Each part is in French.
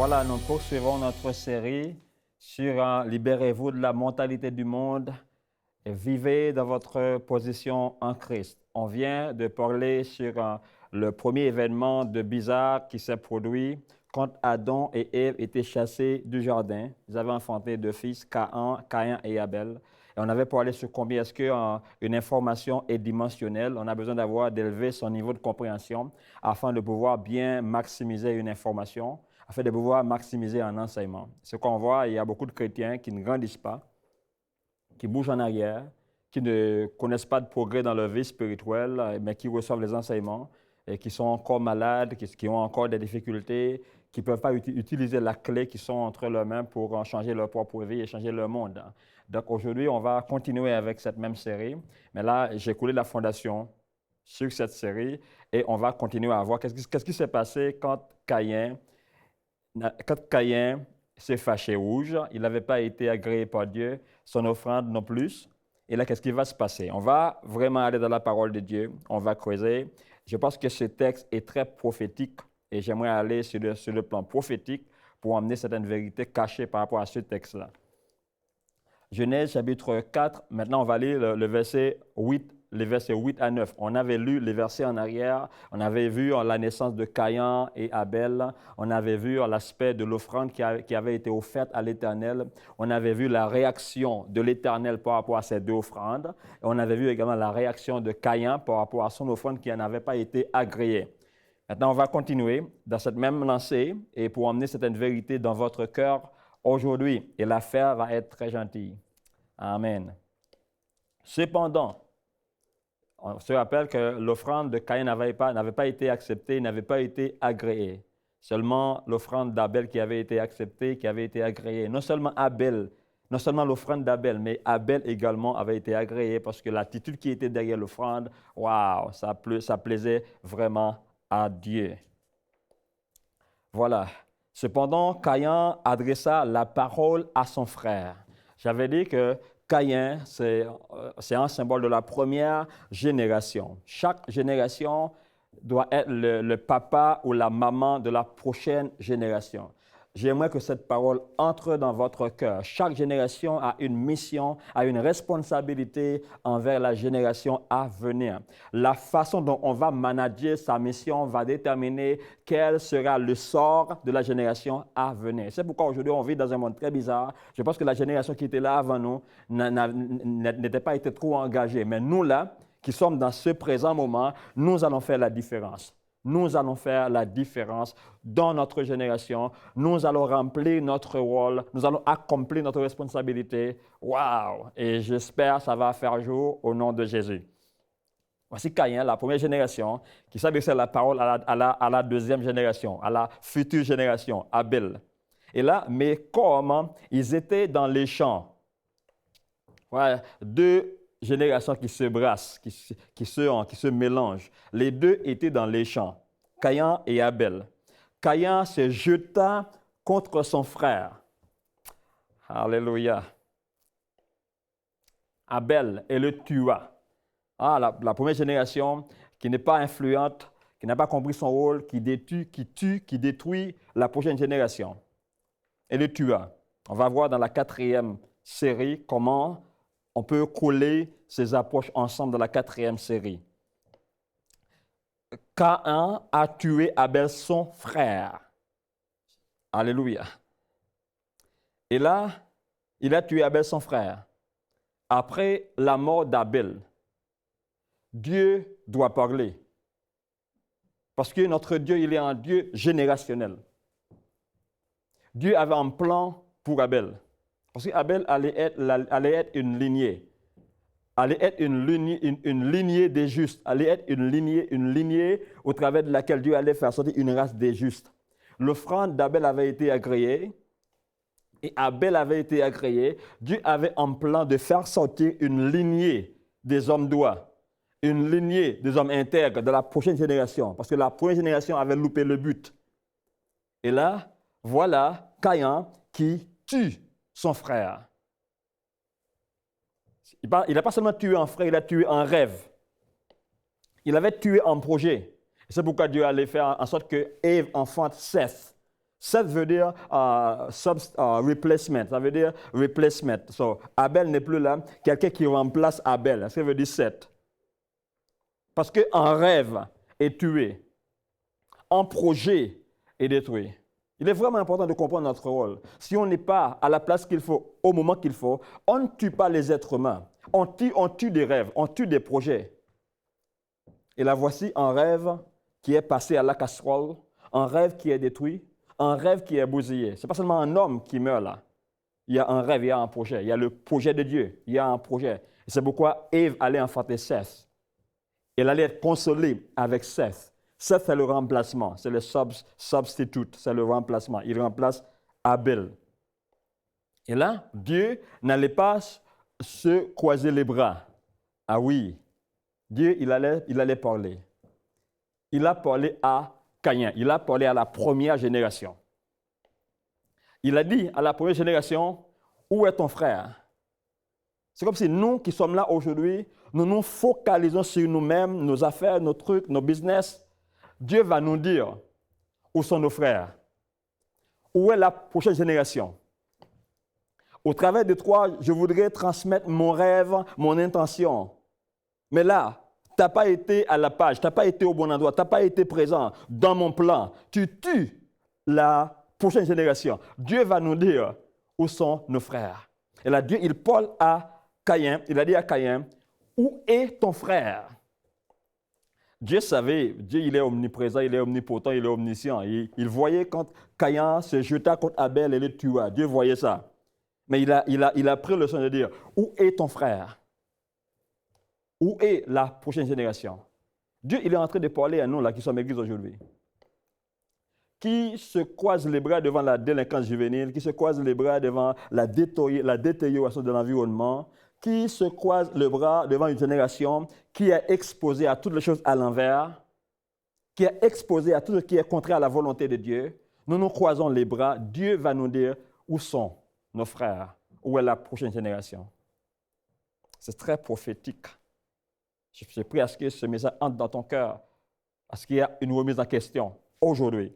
Voilà, nous poursuivons notre série sur Libérez-vous de la mentalité du monde et vivez dans votre position en Christ. On vient de parler sur le premier événement de bizarre qui s'est produit quand Adam et Ève étaient chassés du jardin. Ils avaient enfanté deux fils, Caïn et Abel. Et on avait parlé sur combien est-ce qu'une information est dimensionnelle. On a besoin d'élever son niveau de compréhension afin de pouvoir bien maximiser une information, afin de pouvoir maximiser un enseignement. Ce qu'on voit, il y a beaucoup de chrétiens qui ne grandissent pas, qui bougent en arrière, qui ne connaissent pas de progrès dans leur vie spirituelle, mais qui reçoivent les enseignements et qui sont encore malades, qui ont encore des difficultés, qui ne peuvent pas utiliser la clé qui sont entre leurs mains pour changer leur propre vie et changer leur monde. Donc aujourd'hui, on va continuer avec cette même série, mais là, j'ai coulé la fondation sur cette série et on va continuer à voir qu'est-ce qui s'est passé quand Caïn s'est fâché rouge, il n'avait pas été agréé par Dieu, son offrande non plus. Et là, qu'est-ce qui va se passer? On va vraiment aller dans la parole de Dieu, on va creuser. Je pense que ce texte est très prophétique et j'aimerais aller sur le plan prophétique pour amener certaines vérités cachées par rapport à ce texte-là. Genèse chapitre 4, maintenant on va lire le verset 8. Les versets 8 à 9. On avait lu les versets en arrière, on avait vu la naissance de Caïn et Abel, on avait vu l'aspect de l'offrande qui avait été offerte à l'Éternel, on avait vu la réaction de l'Éternel par rapport à ces deux offrandes, et on avait vu également la réaction de Caïn par rapport à son offrande qui n'avait pas été agréée. Maintenant, on va continuer dans cette même lancée et pour emmener certaines vérités dans votre cœur aujourd'hui, et l'affaire va être très gentille. Amen. Cependant, on se rappelle que l'offrande de Caïn n'avait pas été acceptée, n'avait pas été agréée. Seulement l'offrande d'Abel qui avait été acceptée, qui avait été agréée. Non seulement l'offrande d'Abel, mais Abel également avait été agréée parce que l'attitude qui était derrière l'offrande, waouh, ça plaisait vraiment à Dieu. Voilà. Cependant, Caïn adressa la parole à son frère. J'avais dit que Caïn, c'est un symbole de la première génération. Chaque génération doit être le papa ou la maman de la prochaine génération. J'aimerais que cette parole entre dans votre cœur. Chaque génération a une mission, a une responsabilité envers la génération à venir. La façon dont on va manager sa mission va déterminer quel sera le sort de la génération à venir. C'est pourquoi aujourd'hui on vit dans un monde très bizarre. Je pense que la génération qui était là avant nous n'était pas été trop engagée. Mais nous là, qui sommes dans ce présent moment, nous allons faire la différence. Nous allons faire la différence dans notre génération. Nous allons remplir notre rôle. Nous allons accomplir notre responsabilité. Waouh! Et j'espère que ça va faire jour au nom de Jésus. Voici Caïn, la première génération, qui s'adressait la parole à la deuxième génération, à la future génération, Abel. Et là, mais comme ils étaient dans les champs, voilà, deux générations qui se brassent, qui se mélangent. Les deux étaient dans les champs, Caïn et Abel. Caïn se jeta contre son frère. Alléluia. Abel et le tua. La première génération qui n'est pas influente, qui n'a pas compris son rôle, qui détruit la prochaine génération. Et le tua. On va voir dans la 4e série comment on peut coller ces approches ensemble dans la 4e série. Caïn a tué Abel, son frère. Alléluia. Et là, il a tué Abel, son frère. Après la mort d'Abel, Dieu doit parler. Parce que notre Dieu, il est un Dieu générationnel. Dieu avait un plan pour Abel. Parce qu'Abel allait être une lignée. Allait être une lignée des justes. Allait être une lignée au travers de laquelle Dieu allait faire sortir une race des justes. L'offrande d'Abel avait été agréée. Et Abel avait été agréé. Dieu avait un plan de faire sortir une lignée des hommes droits. Une lignée des hommes intègres de la prochaine génération. Parce que la première génération avait loupé le but. Et là, voilà Caïn qui tue son frère. Il n'a pas seulement tué un frère, il a tué un rêve. Il avait tué un projet. Et c'est pourquoi Dieu allait faire en sorte que Ève enfante Seth. Seth veut dire replacement. Ça veut dire replacement. So, Abel n'est plus là. Quelqu'un qui remplace Abel. Ça veut dire Seth. Parce qu'un rêve est tué. Un projet est détruit. Il est vraiment important de comprendre notre rôle. Si on n'est pas à la place qu'il faut, au moment qu'il faut, on ne tue pas les êtres humains. On tue des rêves, on tue des projets. Et là, voici un rêve qui est passé à la casserole, un rêve qui est détruit, un rêve qui est bousillé. Ce n'est pas seulement un homme qui meurt là. Il y a un rêve, il y a un projet. Il y a le projet de Dieu, il y a un projet. Et c'est pourquoi Ève allait enfanter Seth. Elle allait être consolée avec Seth. Seth, c'est le remplacement, c'est le substitute, c'est le remplacement. Il remplace Abel. Et là, Dieu n'allait pas se croiser les bras. Ah oui, Dieu, il allait parler. Il a parlé à Caïn, il a parlé à la première génération. Il a dit à la première génération, où est ton frère? C'est comme si nous qui sommes là aujourd'hui, nous nous focalisons sur nous-mêmes, nos affaires, nos trucs, nos business. Dieu va nous dire où sont nos frères, où est la prochaine génération. Au travers de toi, je voudrais transmettre mon rêve, mon intention. Mais là, tu n'as pas été à la page, tu n'as pas été au bon endroit, tu n'as pas été présent dans mon plan. Tu tues la prochaine génération. Dieu va nous dire où sont nos frères. Et là, Dieu, il parle à Caïn, il a dit à Caïn, où est ton frère? Dieu savait, Dieu il est omniprésent, il est omnipotent, il est omniscient. Il voyait quand Caïn se jeta contre Abel et le tua. Dieu voyait ça. Mais il a pris le soin de dire, où est ton frère? Où est la prochaine génération? Dieu il est en train de parler à nous là qui sommes église aujourd'hui. Qui se croisent les bras devant la délinquance juvénile, qui se croisent les bras devant la détérioration de l'environnement, qui se croise le bras devant une génération qui est exposée à toutes les choses à l'envers, qui est exposée à tout ce qui est contraire à la volonté de Dieu. Nous nous croisons les bras, Dieu va nous dire où sont nos frères, où est la prochaine génération. C'est très prophétique. Je prie à ce que ce message entre dans ton cœur, à ce qu'il y ait une remise en question aujourd'hui.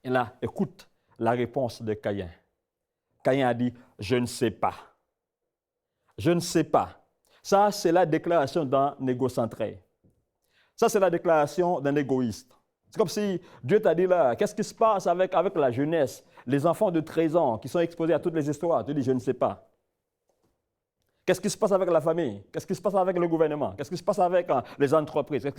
Et là, écoute la réponse de Caïn. Caïn a dit, je ne sais pas. Je ne sais pas. Ça, c'est la déclaration d'un égocentré. Ça, c'est la déclaration d'un égoïste. C'est comme si Dieu t'a dit là, qu'est-ce qui se passe avec la jeunesse, les enfants de 13 ans qui sont exposés à toutes les histoires? Tu dis, je ne sais pas. Qu'est-ce qui se passe avec la famille? Qu'est-ce qui se passe avec le gouvernement? Qu'est-ce qui se passe avec les entreprises? Qu'est-ce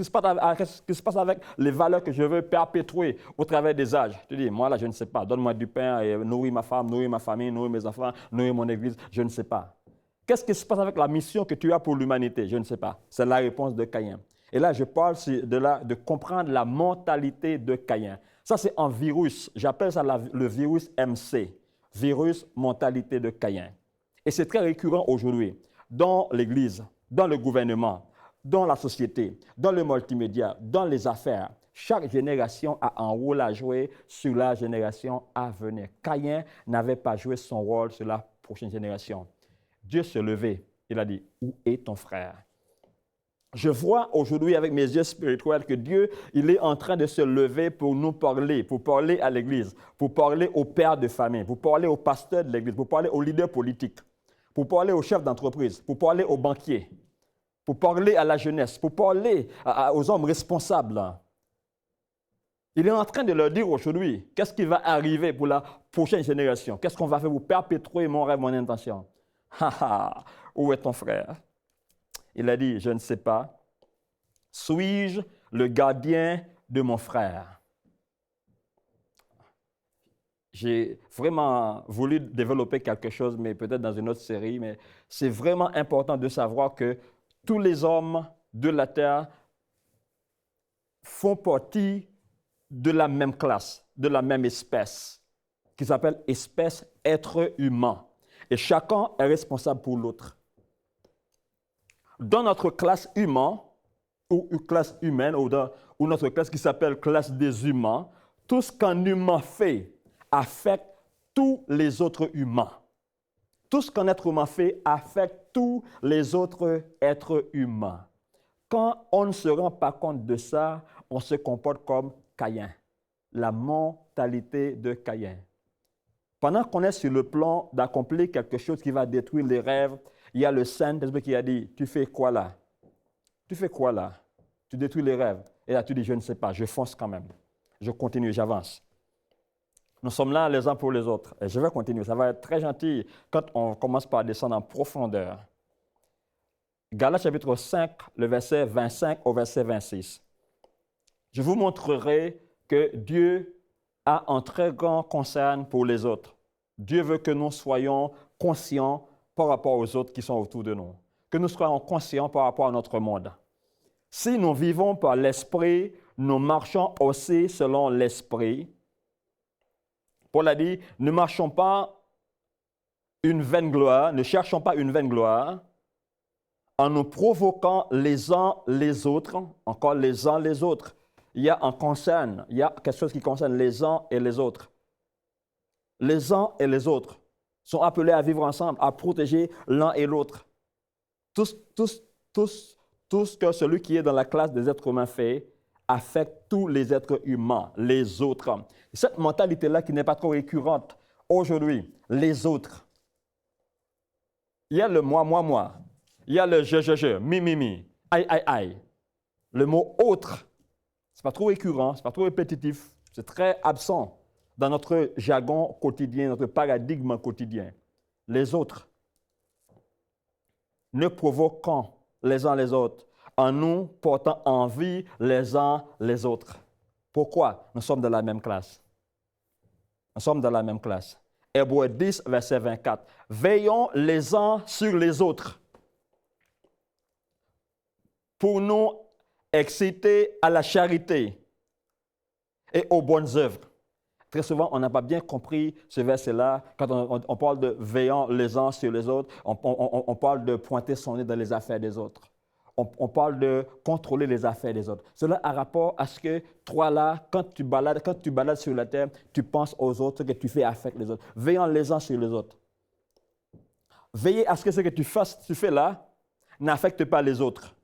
qui se passe avec les valeurs que je veux perpétuer au travers des âges? Tu dis, moi là, je ne sais pas. Donne-moi du pain et nourris ma femme, nourris ma famille, nourris mes enfants, nourris mon église. Je ne sais pas. Qu'est-ce qui se passe avec la mission que tu as pour l'humanité? Je ne sais pas. C'est la réponse de Caïn. Et là, je parle de comprendre la mentalité de Caïn. Ça, c'est un virus. J'appelle ça le virus MC. Virus mentalité de Caïn. Et c'est très récurrent aujourd'hui dans l'Église, dans le gouvernement, dans la société, dans le multimédia, dans les affaires. Chaque génération a un rôle à jouer sur la génération à venir. Caïn n'avait pas joué son rôle sur la prochaine génération. Dieu se levait. Il a dit, où est ton frère? Je vois aujourd'hui avec mes yeux spirituels que Dieu, il est en train de se lever pour nous parler, pour parler à l'Église, pour parler aux pères de famille, pour parler aux pasteurs de l'Église, pour parler aux leaders politiques, pour parler aux chefs d'entreprise, pour parler aux banquiers, pour parler à la jeunesse, pour parler aux hommes responsables. Il est en train de leur dire aujourd'hui, qu'est-ce qui va arriver pour la prochaine génération? Qu'est-ce qu'on va faire pour perpétuer mon rêve, mon intention? Où est ton frère? Il a dit, je ne sais pas. Suis-je le gardien de mon frère? J'ai vraiment voulu développer quelque chose, mais peut-être dans une autre série, mais c'est vraiment important de savoir que tous les hommes de la terre font partie de la même classe, de la même espèce, qui s'appelle espèce être humain. Et chacun est responsable pour l'autre. Dans notre classe humaine, ou classe humaine, ou notre classe qui s'appelle classe des humains, tout ce qu'un humain fait affecte tous les autres humains. Tout ce qu'un être humain fait affecte tous les autres êtres humains. Quand on ne se rend pas compte de ça, on se comporte comme Caïn. La mentalité mentalité de Caïn. Pendant qu'on est sur le plan d'accomplir quelque chose qui va détruire les rêves, il y a le Saint-Esprit qui a dit, tu fais quoi là? Tu fais quoi là? Tu détruis les rêves. Et là, tu dis, je ne sais pas, je fonce quand même. Je continue, j'avance. Nous sommes là les uns pour les autres. Et je vais continuer. Ça va être très gentil quand on commence par descendre en profondeur. Galates chapitre 5, le verset 25 au verset 26. Je vous montrerai que Dieu a un très grand concern pour les autres. Dieu veut que nous soyons conscients par rapport aux autres qui sont autour de nous. Que nous soyons conscients par rapport à notre monde. Si nous vivons par l'Esprit, nous marchons aussi selon l'Esprit. Paul a dit, ne marchons pas une vaine gloire, ne cherchons pas une vaine gloire, en nous provoquant les uns les autres, encore les uns les autres. Il y a un concern, il y a quelque chose qui concerne les uns et les autres. Les uns et les autres sont appelés à vivre ensemble, à protéger l'un et l'autre. Tout ce que celui qui est dans la classe des êtres humains fait affecte tous les êtres humains, les autres. Cette mentalité-là qui n'est pas trop récurrente aujourd'hui, les autres. Il y a le moi. Il y a le je, mi, aïe. Le mot autre, ce n'est pas trop récurrent, ce n'est pas trop répétitif, c'est très absent dans notre jargon quotidien, notre paradigme quotidien. Les autres, ne provoquant les uns les autres, en nous portant envie les uns les autres. Pourquoi? Nous sommes de la même classe. Nous sommes de la même classe. Hébreux 10, verset 24. Veillons les uns sur les autres pour nous exciter à la charité et aux bonnes œuvres. Très souvent, on n'a pas bien compris ce verset-là. Quand on parle de veillant les uns sur les autres, on parle de pointer son nez dans les affaires des autres. On parle de contrôler les affaires des autres. Cela a rapport à ce que toi là, quand tu balades sur la terre, tu penses aux autres, que tu fais affecter les autres. Veillant les uns sur les autres. Veillez à ce que ce que tu fais là n'affecte pas les autres.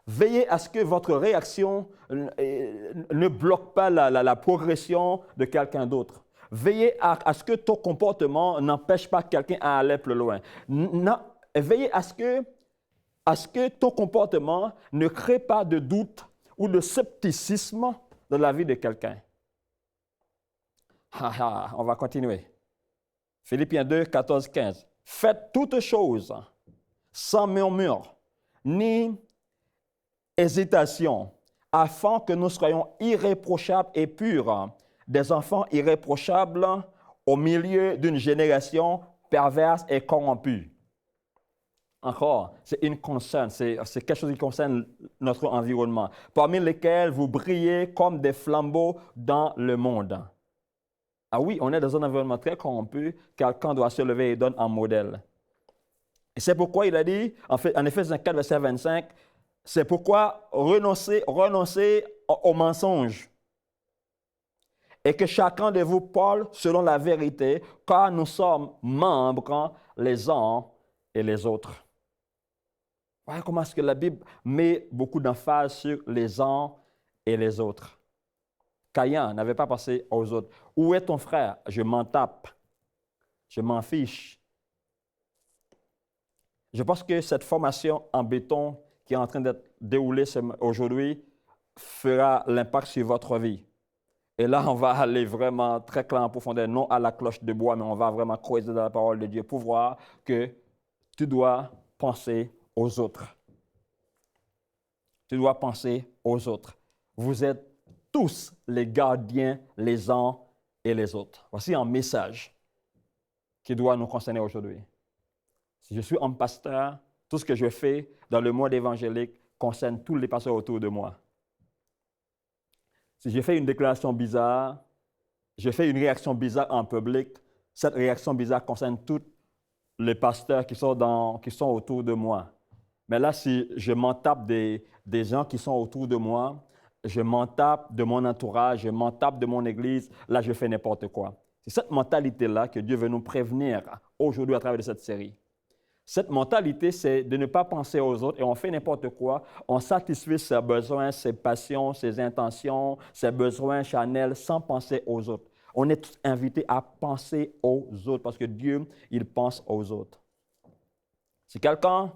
Veillez à ce que votre réaction ne bloque pas la progression de quelqu'un d'autre. Veillez à ce que ton comportement n'empêche pas quelqu'un à aller plus loin. Veillez à ce que ton comportement ne crée pas de doute ou de scepticisme dans la vie de quelqu'un. On va continuer. Philippiens 2, 14, 15. Faites toutes choses sans murmure, ni hésitation, afin que nous soyons irréprochables et purs, des enfants irréprochables au milieu d'une génération perverse et corrompue. Encore, c'est une concerne, c'est quelque chose qui concerne notre environnement, parmi lesquels vous brillez comme des flambeaux dans le monde. Ah oui, on est dans un environnement très corrompu, quelqu'un doit se lever et donner un modèle. Et c'est pourquoi il a dit, en Éphésiens 4, verset 25, c'est pourquoi renoncez au mensonge et que chacun de vous parle selon la vérité, car nous sommes membres les uns et les autres. Voilà comment est-ce que la Bible met beaucoup d'emphase sur les uns et les autres. Caïn n'avait pas pensé aux autres. Où est ton frère? Je m'en tape. Je m'en fiche. Je pense que cette formation en béton qui est en train d'être déroulée aujourd'hui fera l'impact sur votre vie. Et là, on va aller vraiment très clair en profondeur, non à la cloche de bois, mais on va vraiment creuser dans la parole de Dieu pour voir que tu dois penser aux autres. Tu dois penser aux autres. Vous êtes tous les gardiens les uns et les autres. Voici un message qui doit nous concerner aujourd'hui. Si je suis un pasteur, tout ce que je fais dans le monde évangélique concerne tous les pasteurs autour de moi. Si je fais une déclaration bizarre, je fais une réaction bizarre en public, cette réaction bizarre concerne tous les pasteurs qui sont autour de moi. Mais là, si je m'en tape des gens qui sont autour de moi, je m'en tape de mon entourage, je m'en tape de mon église, là, je fais n'importe quoi. C'est cette mentalité-là que Dieu veut nous prévenir aujourd'hui à travers de cette série. Cette mentalité, c'est de ne pas penser aux autres et on fait n'importe quoi. On satisfait ses besoins, ses passions, ses intentions, ses besoins charnels sans penser aux autres. On est tous invités à penser aux autres parce que Dieu, il pense aux autres. Si quelqu'un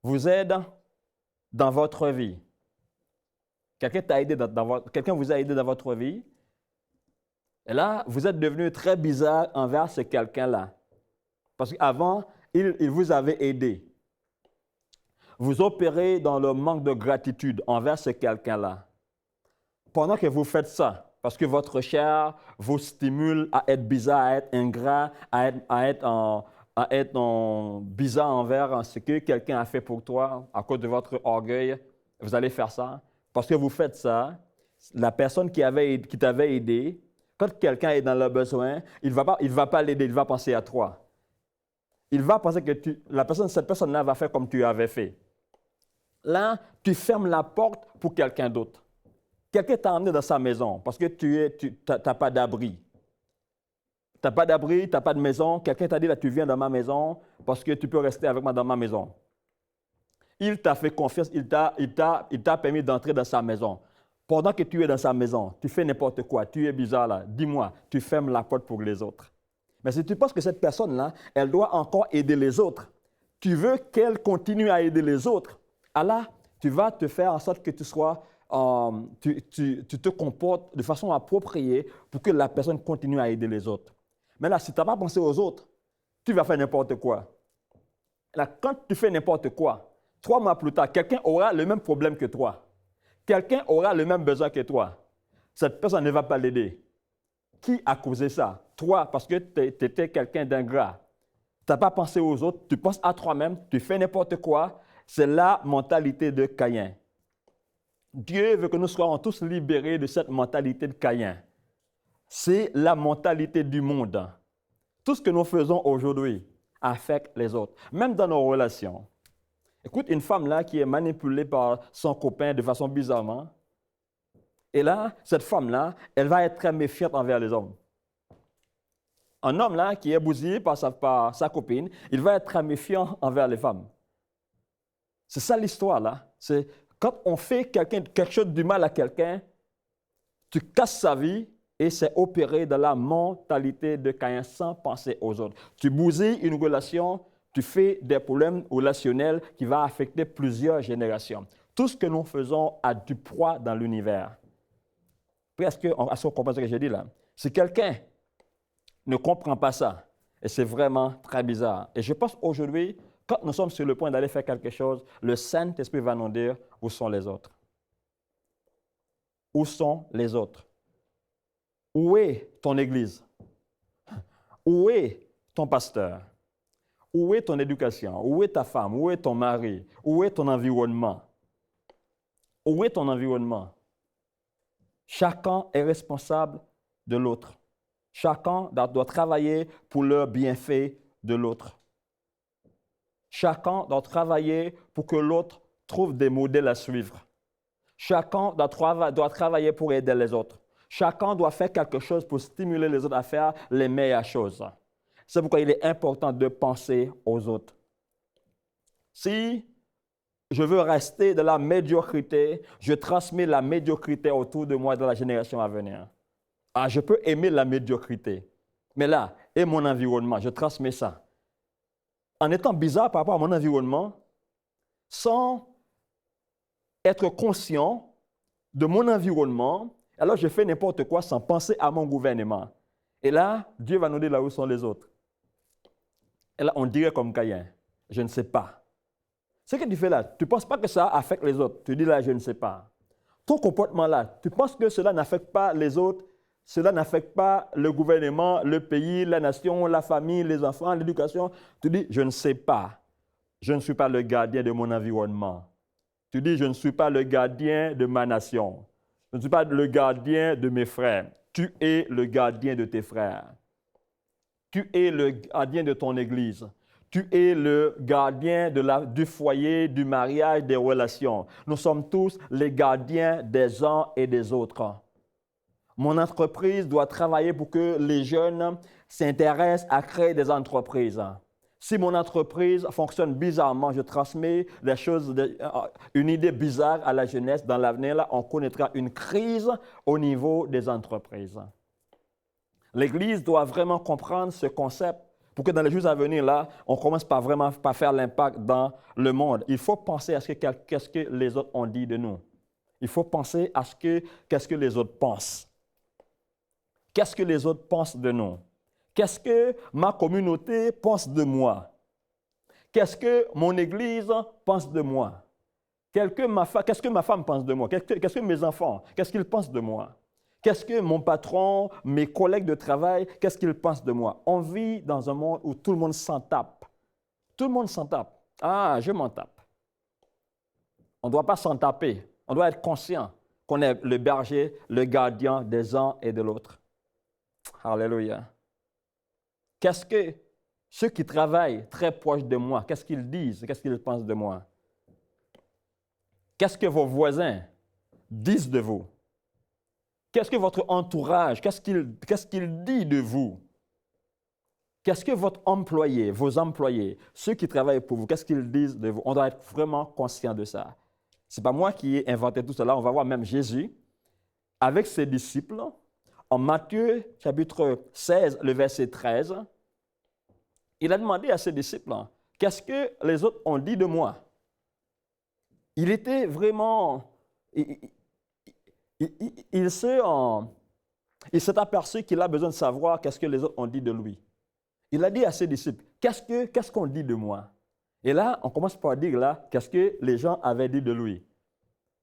vous aide dans votre vie, quelqu'un vous a aidé dans votre vie, et là, vous êtes devenu très bizarre envers ce quelqu'un-là. Parce qu'avant, il vous avait aidé. Vous opérez dans le manque de gratitude envers ce quelqu'un-là. Pendant que vous faites ça, parce que votre chair vous stimule à être bizarre, à être ingrat, à être bizarre envers ce que quelqu'un a fait pour toi à cause de votre orgueil, vous allez faire ça. Parce que vous faites ça, la personne qui t'avait aidé, quand quelqu'un est dans le besoin, il ne va pas l'aider, il va penser à toi. Il va penser que cette personne-là va faire comme tu avais fait. Là, tu fermes la porte pour quelqu'un d'autre. Quelqu'un t'a emmené dans sa maison parce que tu n'as pas d'abri. Tu n'as pas d'abri, tu n'as pas de maison. Quelqu'un t'a dit, là, tu viens dans ma maison parce que tu peux rester avec moi dans ma maison. Il t'a fait confiance, il t'a permis d'entrer dans sa maison. Pendant que tu es dans sa maison, tu fais n'importe quoi, tu es bizarre là, dis-moi, tu fermes la porte pour les autres. Mais si tu penses que cette personne-là, elle doit encore aider les autres, tu veux qu'elle continue à aider les autres, alors tu vas te faire en sorte que tu te comportes de façon appropriée pour que la personne continue à aider les autres. Mais là, si tu n'as pas pensé aux autres, tu vas faire n'importe quoi. Là, quand tu fais n'importe quoi, 3 mois plus tard, quelqu'un aura le même problème que toi. Quelqu'un aura le même besoin que toi. Cette personne ne va pas l'aider. Qui a causé ça? Toi, parce que tu étais quelqu'un d'ingrat. Tu n'as pas pensé aux autres, tu penses à toi-même, tu fais n'importe quoi. C'est la mentalité de Caïn. Dieu veut que nous soyons tous libérés de cette mentalité de Caïn. C'est la mentalité du monde. Tout ce que nous faisons aujourd'hui affecte les autres, même dans nos relations. Écoute, une femme là qui est manipulée par son copain de façon bizarrement, et là, cette femme-là, elle va être très méfiante envers les hommes. Un homme là qui est bousillé par sa copine, il va être très méfiant envers les femmes. C'est ça l'histoire là. C'est quand on fait quelque chose du mal à quelqu'un, tu casses sa vie et c'est opéré dans la mentalité de Caïn sans penser aux autres. Tu bousilles une relation, tu fais des problèmes relationnels qui vont affecter plusieurs générations. Tout ce que nous faisons a du poids dans l'univers. Est-ce qu'on comprend ce que j'ai dit là? Si quelqu'un ne comprend pas ça, et c'est vraiment très bizarre. Et je pense aujourd'hui, quand nous sommes sur le point d'aller faire quelque chose, le Saint-Esprit va nous dire où sont les autres. Où sont les autres? Où est ton église? Où est ton pasteur? Où est ton éducation? Où est ta femme? Où est ton mari? Où est ton environnement? Où est ton environnement? Chacun est responsable de l'autre. Chacun doit travailler pour le bienfait de l'autre. Chacun doit travailler pour que l'autre trouve des modèles à suivre. Chacun doit travailler pour aider les autres. Chacun doit faire quelque chose pour stimuler les autres à faire les meilleures choses. C'est pourquoi il est important de penser aux autres. Si je veux rester dans la médiocrité, je transmets la médiocrité autour de moi dans la génération à venir. Ah, je peux aimer la médiocrité, mais là, et mon environnement, je transmets ça. En étant bizarre par rapport à mon environnement, sans être conscient de mon environnement, alors je fais n'importe quoi sans penser à mon gouvernement. Et là, Dieu va nous dire là où sont les autres. Et là, on dirait comme Caïn, je ne sais pas. Ce que tu fais là, tu ne penses pas que ça affecte les autres. Tu dis là, je ne sais pas. Ton comportement là, tu penses que cela n'affecte pas les autres, cela n'affecte pas le gouvernement, le pays, la nation, la famille, les enfants, l'éducation. Tu dis, je ne sais pas. Je ne suis pas le gardien de mon environnement. Tu dis, je ne suis pas le gardien de ma nation. Je ne suis pas le gardien de mes frères. Tu es le gardien de tes frères. Tu es le gardien de ton église. Tu es le gardien du foyer, du mariage, des relations. Nous sommes tous les gardiens des uns et des autres. Mon entreprise doit travailler pour que les jeunes s'intéressent à créer des entreprises. Si mon entreprise fonctionne bizarrement, je transmets des choses, une idée bizarre à la jeunesse. Dans l'avenir, là, on connaîtra une crise au niveau des entreprises. L'Église doit vraiment comprendre ce concept pour que dans les jours à venir, là, on commence par vraiment par faire l'impact dans le monde. Il faut penser à qu'est-ce que les autres ont dit de nous. Il faut penser à qu'est-ce que les autres pensent. Qu'est-ce que les autres pensent de nous? Qu'est-ce que ma communauté pense de moi? Qu'est-ce que mon Église pense de moi? Qu'est-ce que ma femme pense de moi? Qu'est-ce que mes enfants, qu'est-ce qu'ils pensent de moi? Qu'est-ce que mon patron, mes collègues de travail, qu'est-ce qu'ils pensent de moi? On vit dans un monde où tout le monde s'en tape. Tout le monde s'en tape. Ah, je m'en tape. On ne doit pas s'en taper. On doit être conscient qu'on est le berger, le gardien des uns et de l'autre. Alléluia. Qu'est-ce que ceux qui travaillent très proches de moi, qu'est-ce qu'ils disent, qu'est-ce qu'ils pensent de moi? Qu'est-ce que vos voisins disent de vous? Qu'est-ce que votre entourage, qu'est-ce qu'il dit de vous? Qu'est-ce que votre employé, vos employés, ceux qui travaillent pour vous, qu'est-ce qu'ils disent de vous? On doit être vraiment conscient de ça. Ce n'est pas moi qui ai inventé tout cela. On va voir même Jésus avec ses disciples. En Matthieu chapitre 16, le verset 13, il a demandé à ses disciples, qu'est-ce que les autres ont dit de moi? Il était vraiment... Il s'est aperçu qu'il a besoin de savoir qu'est-ce que les autres ont dit de lui. Il a dit à ses disciples, qu'est-ce qu'on dit de moi? Et là, on commence par dire là, qu'est-ce que les gens avaient dit de lui.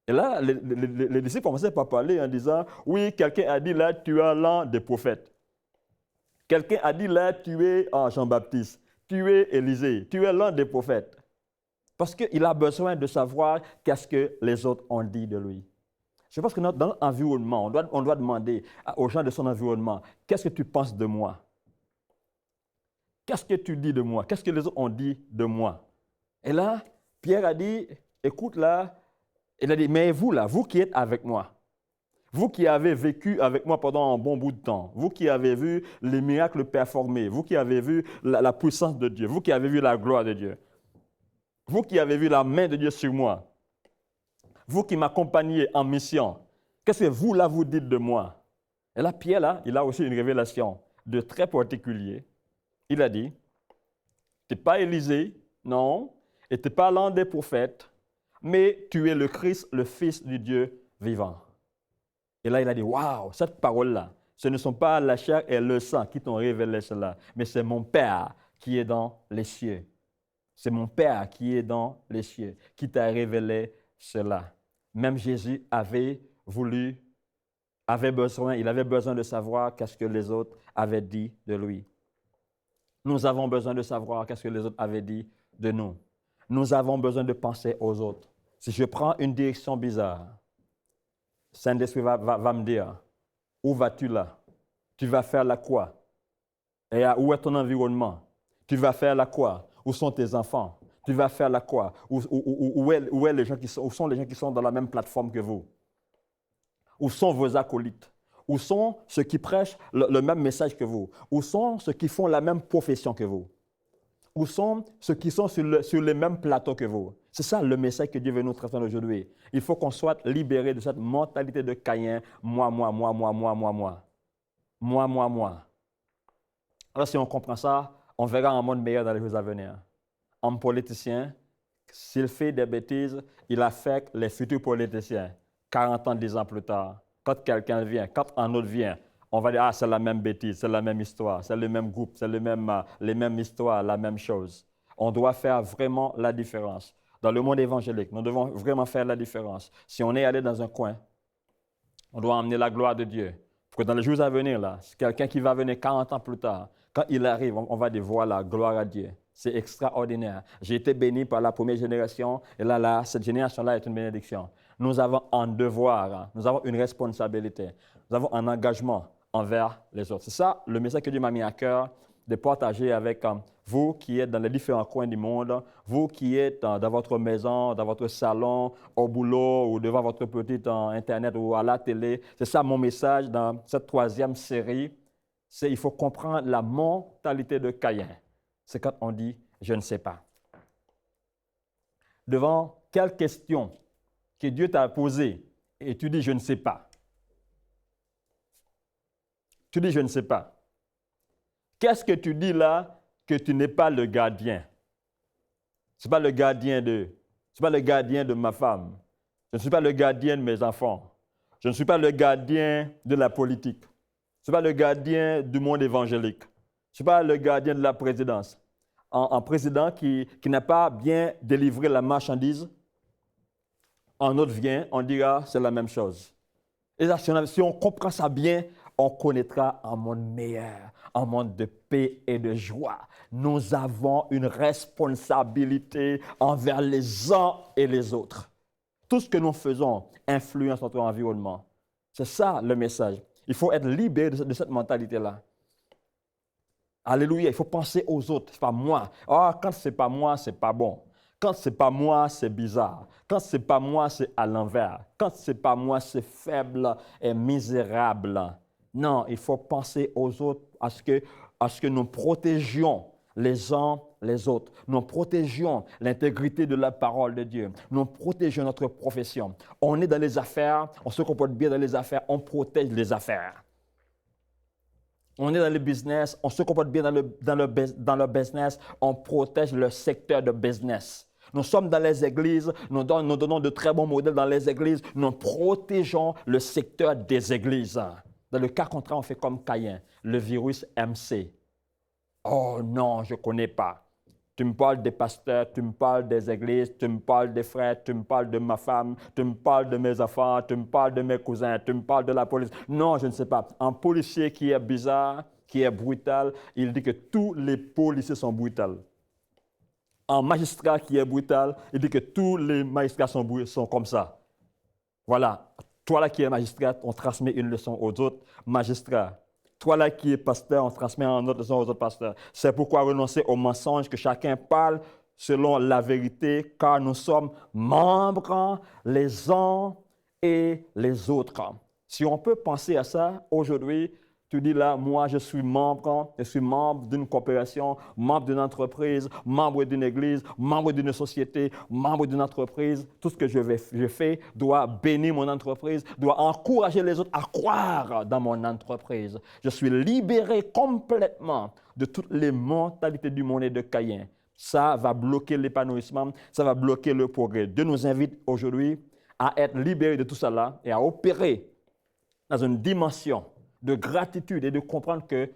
Et là, les disciples commençaient par parler en disant, oui, quelqu'un a dit là, tu es l'un des prophètes. Quelqu'un a dit là, tu es Jean-Baptiste, tu es Élisée, tu es l'un des prophètes. Parce qu'il a besoin de savoir qu'est-ce que les autres ont dit de lui. Je pense que dans notre environnement, on doit demander aux gens de son environnement, qu'est-ce que tu penses de moi? Qu'est-ce que tu dis de moi? Qu'est-ce que les autres ont dit de moi? Et là, Pierre a dit, écoute là, il a dit, mais vous là, vous qui êtes avec moi, vous qui avez vécu avec moi pendant un bon bout de temps, vous qui avez vu les miracles performés, vous qui avez vu la puissance de Dieu, vous qui avez vu la gloire de Dieu, vous qui avez vu la main de Dieu sur moi, vous qui m'accompagnez en mission, qu'est-ce que vous, là, vous dites de moi? Et là, Pierre, là, il a aussi une révélation de très particulier. Il a dit, tu n'es pas Élisée, non, et tu n'es pas l'un des prophètes, mais tu es le Christ, le Fils du Dieu vivant. Et là, il a dit, waouh, cette parole-là, ce ne sont pas la chair et le sang qui t'ont révélé cela, mais c'est mon Père qui est dans les cieux. C'est mon Père qui est dans les cieux, qui t'a révélé cela. Même Jésus il avait besoin de savoir qu'est-ce que les autres avaient dit de lui. Nous avons besoin de savoir qu'est-ce que les autres avaient dit de nous. Nous avons besoin de penser aux autres. Si je prends une direction bizarre, Saint-Esprit va me dire, où vas-tu là? Tu vas faire la quoi? Et où est ton environnement? Tu vas faire la quoi? Où sont tes enfants? Tu vas faire la quoi? Où sont les gens qui sont dans la même plateforme que vous? Où sont vos acolytes? Où sont ceux qui prêchent le même message que vous? Où sont ceux qui font la même profession que vous? Où sont ceux qui sont sur les mêmes plateaux que vous? C'est ça le message que Dieu veut nous transmettre aujourd'hui. Il faut qu'on soit libéré de cette mentalité de Caïn, moi. Alors si on comprend ça, on verra un monde meilleur dans les jours à venir. Un politicien, s'il fait des bêtises, il affecte les futurs politiciens. 40 ans, 10 ans plus tard, quand quelqu'un vient, quand un autre vient, on va dire, ah, c'est la même bêtise, c'est la même histoire, c'est le même groupe, c'est les mêmes histoires, la même chose. On doit faire vraiment la différence. Dans le monde évangélique, nous devons vraiment faire la différence. Si on est allé dans un coin, on doit emmener la gloire de Dieu. Pour que dans les jours à venir, là, c'est quelqu'un qui va venir 40 ans plus tard, quand il arrive, on va dire, voilà, gloire à Dieu. C'est extraordinaire. J'ai été béni par la première génération, et là, cette génération-là est une bénédiction. Nous avons un devoir, nous avons une responsabilité, nous avons un engagement envers les autres. C'est ça le message que Dieu m'a mis à cœur de partager avec vous qui êtes dans les différents coins du monde, vous qui êtes dans votre maison, dans votre salon, au boulot ou devant votre petit Internet ou à la télé. C'est ça mon message dans cette 3e série. C'est il faut comprendre la mentalité de Caïn. C'est quand on dit « je ne sais pas ». Devant quelle question que Dieu t'a posée et tu dis « je ne sais pas ». Tu dis « je ne sais pas ». Qu'est-ce que tu dis là que tu n'es pas le gardien? Ce n'est pas le gardien de ma femme. Je ne suis pas le gardien de mes enfants. Je ne suis pas le gardien de la politique. Je ne suis pas le gardien du monde évangélique. Je ne suis pas le gardien de la présidence. Un président qui n'a pas bien délivré la marchandise, un autre vient, on dira c'est la même chose. Et là, si on comprend ça bien, on connaîtra un monde meilleur, un monde de paix et de joie. Nous avons une responsabilité envers les uns et les autres. Tout ce que nous faisons influence notre environnement. C'est ça le message. Il faut être libéré de cette mentalité-là. Alléluia, il faut penser aux autres, c'est pas moi. Quand c'est pas moi, c'est pas bon. Quand c'est pas moi, c'est bizarre. Quand c'est pas moi, c'est à l'envers. Quand c'est pas moi, c'est faible et misérable. Non, il faut penser aux autres, à ce que nous protégions les uns les autres. Nous protégions l'intégrité de la parole de Dieu. Nous protégeons notre profession. On est dans les affaires, on se comporte bien dans les affaires, on protège les affaires. On est dans le business, on se comporte bien dans le business, on protège le secteur de business. Nous sommes dans les églises, nous donnons de très bons modèles dans les églises, nous protégeons le secteur des églises. Dans le cas contraire, on fait comme Caïn, le virus MC. Oh non, je ne connais pas. Tu me parles des pasteurs, tu me parles des églises, tu me parles des frères, tu me parles de ma femme, tu me parles de mes enfants, tu me parles de mes cousins, tu me parles de la police. Non, je ne sais pas. Un policier qui est bizarre, qui est brutal, il dit que tous les policiers sont brutals. Un magistrat qui est brutal, il dit que tous les magistrats sont comme ça. Voilà. Toi là qui es magistrat, on transmet une leçon aux autres magistrats. Toi là qui es pasteur, on transmet une autre leçon aux autres pasteurs. C'est pourquoi renoncer au mensonge, que chacun parle selon la vérité, car nous sommes membres les uns et les autres. Si on peut penser à ça aujourd'hui, tu dis là, moi je suis membre d'une coopération, membre d'une entreprise, membre d'une église, membre d'une société, membre d'une entreprise. Tout ce que je fais doit bénir mon entreprise, doit encourager les autres à croire dans mon entreprise. Je suis libéré complètement de toutes les mentalités du monde et de Caïn. Ça va bloquer l'épanouissement, ça va bloquer le progrès. Dieu nous invite aujourd'hui à être libérés de tout ça et à opérer dans une dimension de gratitude et de comprendre que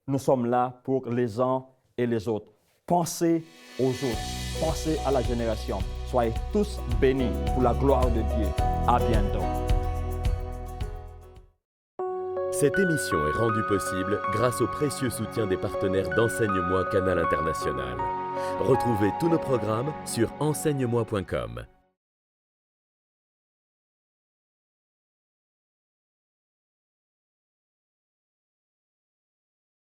nous sommes là pour les uns et les autres. Pensez aux autres, pensez à la génération. Soyez tous bénis pour la gloire de Dieu. À bientôt. Cette émission est rendue possible grâce au précieux soutien des partenaires d'Enseigne-moi Canal International. Retrouvez tous nos programmes sur enseigne-moi.com.